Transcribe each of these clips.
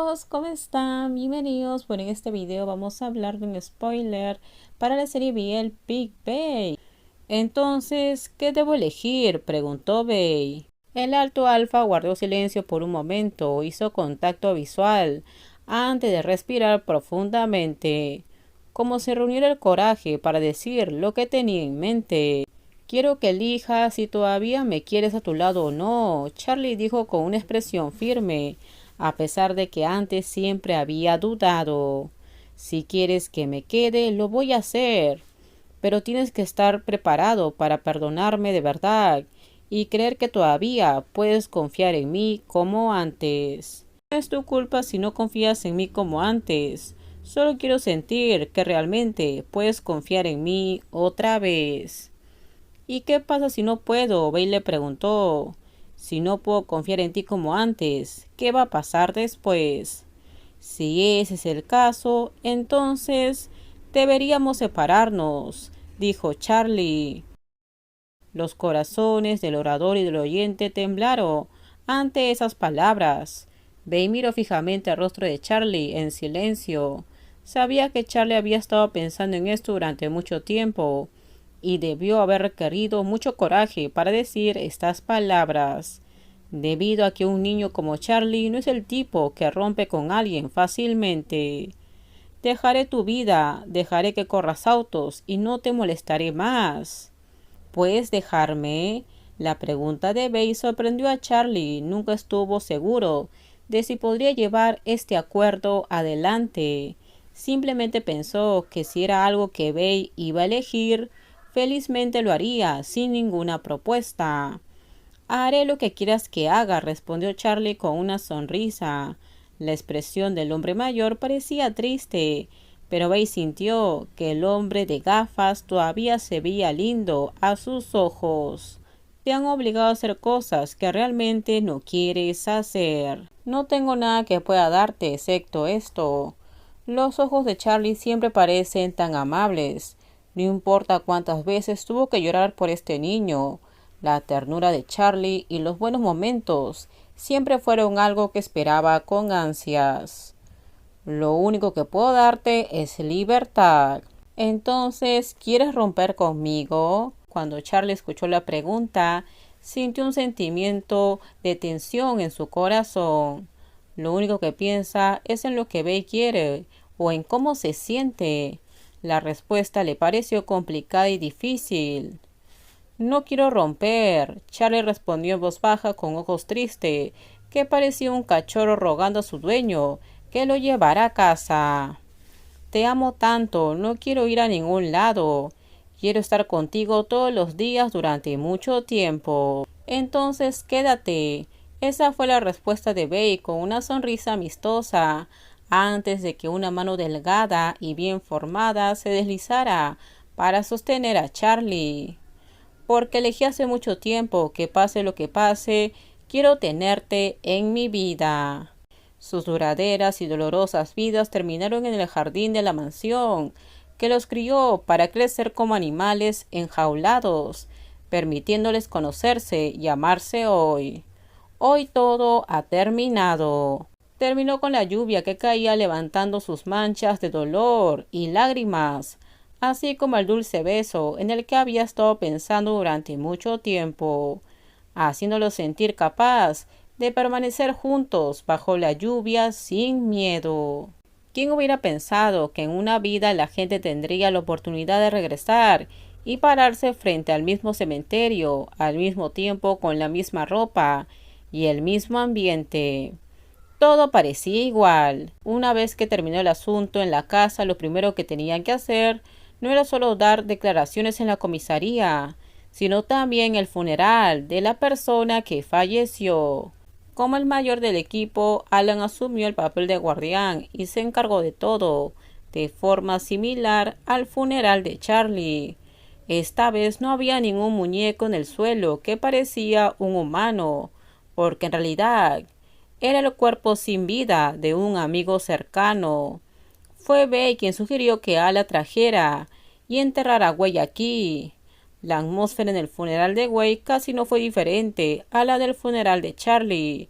Chicos, ¿cómo están? Bienvenidos. Bueno, en este video vamos a hablar de un spoiler para la serie BL Big Bay. Entonces, ¿qué debo elegir?, preguntó Bay. El alto alfa guardó silencio por un momento, hizo contacto visual antes de respirar profundamente, como si reuniera el coraje para decir lo que tenía en mente. Quiero que elijas si todavía me quieres a tu lado o no, Charlie dijo con una expresión firme, a pesar de que antes siempre había dudado. Si quieres que me quede, lo voy a hacer, pero tienes que estar preparado para perdonarme de verdad y creer que todavía puedes confiar en mí como antes. No es tu culpa si no confías en mí como antes. Solo quiero sentir que realmente puedes confiar en mí otra vez. ¿Y qué pasa si no puedo?, Bay le preguntó. Si no puedo confiar en ti como antes, ¿qué va a pasar después? Si ese es el caso, entonces deberíamos separarnos, dijo Charlie. Los corazones del orador y del oyente temblaron ante esas palabras. Bay miró fijamente el rostro de Charlie en silencio. Sabía que Charlie había estado pensando en esto durante mucho tiempo y debió haber requerido mucho coraje para decir estas palabras, debido a que un niño como Charlie no es el tipo que rompe con alguien fácilmente. Dejaré tu vida, dejaré que corras autos y no te molestaré más. ¿Puedes dejarme? La pregunta de Bay sorprendió a Charlie. Nunca estuvo seguro de si podría llevar este acuerdo adelante. Simplemente pensó que si era algo que Bay iba a elegir, felizmente lo haría, sin ninguna propuesta. Haré lo que quieras que haga, respondió Charlie con una sonrisa. La expresión del hombre mayor parecía triste, pero Bay sintió que el hombre de gafas todavía se veía lindo a sus ojos. Te han obligado a hacer cosas que realmente no quieres hacer. No tengo nada que pueda darte excepto esto. Los ojos de Charlie siempre parecen tan amables. No importa cuántas veces tuvo que llorar por este niño, la ternura de Charlie y los buenos momentos siempre fueron algo que esperaba con ansias. Lo único que puedo darte es libertad. Entonces, ¿quieres romper conmigo? Cuando Charlie escuchó la pregunta, sintió un sentimiento de tensión en su corazón. Lo único que piensa es en lo que Bay quiere o en cómo se siente. La respuesta le pareció complicada y difícil. No quiero romper, Charlie respondió en voz baja con ojos tristes, que parecía un cachorro rogando a su dueño que lo llevara a casa. Te amo tanto, no quiero ir a ningún lado. Quiero estar contigo todos los días durante mucho tiempo. Entonces quédate. Esa fue la respuesta de Bay con una sonrisa amistosa, antes de que una mano delgada y bien formada se deslizara para sostener a Charlie. Porque elegí hace mucho tiempo que pase lo que pase, quiero tenerte en mi vida. Sus duraderas y dolorosas vidas terminaron en el jardín de la mansión, que los crió para crecer como animales enjaulados, permitiéndoles conocerse y amarse hoy. Hoy todo ha terminado. Terminó con la lluvia que caía levantando sus manchas de dolor y lágrimas, así como el dulce beso en el que había estado pensando durante mucho tiempo, haciéndolo sentir capaz de permanecer juntos bajo la lluvia sin miedo. ¿Quién hubiera pensado que en una vida la gente tendría la oportunidad de regresar y pararse frente al mismo cementerio, al mismo tiempo con la misma ropa y el mismo ambiente? Todo parecía igual. Una vez que terminó el asunto en la casa, lo primero que tenían que hacer no era solo dar declaraciones en la comisaría, sino también el funeral de la persona que falleció. Como el mayor del equipo, Alan asumió el papel de guardián y se encargó de todo, de forma similar al funeral de Charlie. Esta vez no había ningún muñeco en el suelo que parecía un humano, porque en realidad era el cuerpo sin vida de un amigo cercano. Fue Bay quien sugirió que Ala trajera y enterrara a Wei aquí. La atmósfera en el funeral de Wei casi no fue diferente a la del funeral de Charlie,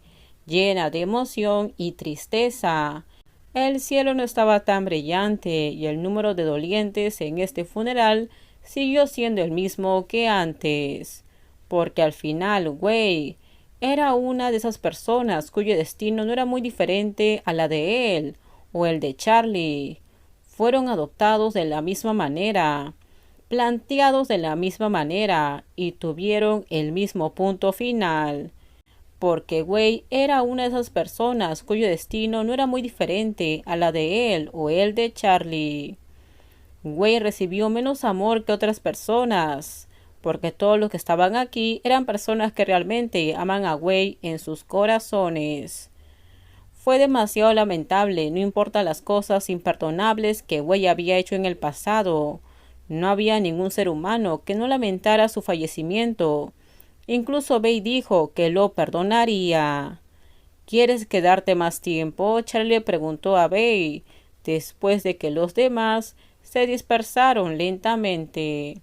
llena de emoción y tristeza. El cielo no estaba tan brillante y el número de dolientes en este funeral siguió siendo el mismo que antes, porque al final Wei era una de esas personas cuyo destino no era muy diferente a la de él o el de Charlie. Fueron adoptados de la misma manera, planteados de la misma manera y tuvieron el mismo punto final, porque Wei era una de esas personas cuyo destino no era muy diferente a la de él o el de Charlie. Wei recibió menos amor que otras personas, porque todos los que estaban aquí eran personas que realmente aman a Wei en sus corazones. Fue demasiado lamentable, no importa las cosas imperdonables que Wei había hecho en el pasado. No había ningún ser humano que no lamentara su fallecimiento. Incluso Wei dijo que lo perdonaría. ¿Quieres quedarte más tiempo? Charlie preguntó a Wei, después de que los demás se dispersaron lentamente.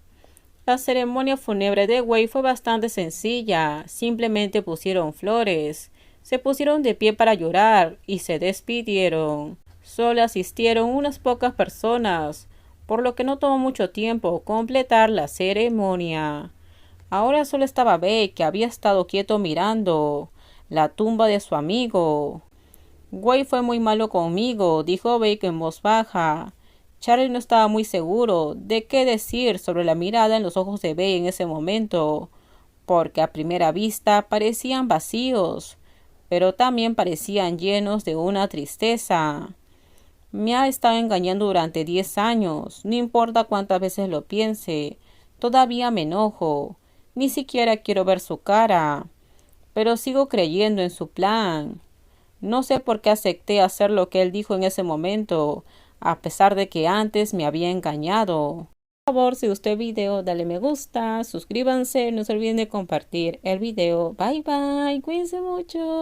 La ceremonia fúnebre de Wei fue bastante sencilla. Simplemente pusieron flores, se pusieron de pie para llorar y se despidieron. Solo asistieron unas pocas personas, por lo que no tomó mucho tiempo completar la ceremonia. Ahora solo estaba Wei, que había estado quieto mirando la tumba de su amigo. Wei fue muy malo conmigo, dijo Wei en voz baja. Charlie no estaba muy seguro de qué decir sobre la mirada en los ojos de Wei en ese momento, porque a primera vista parecían vacíos, pero también parecían llenos de una tristeza. Me ha estado engañando durante 10 años, no importa cuántas veces lo piense, todavía me enojo, ni siquiera quiero ver su cara, pero sigo creyendo en su plan. No sé por qué acepté hacer lo que él dijo en ese momento, a pesar de que antes me había engañado. Por favor, si gustó el video, dale me gusta, suscríbanse, no se olviden de compartir el video. Bye bye, cuídense mucho.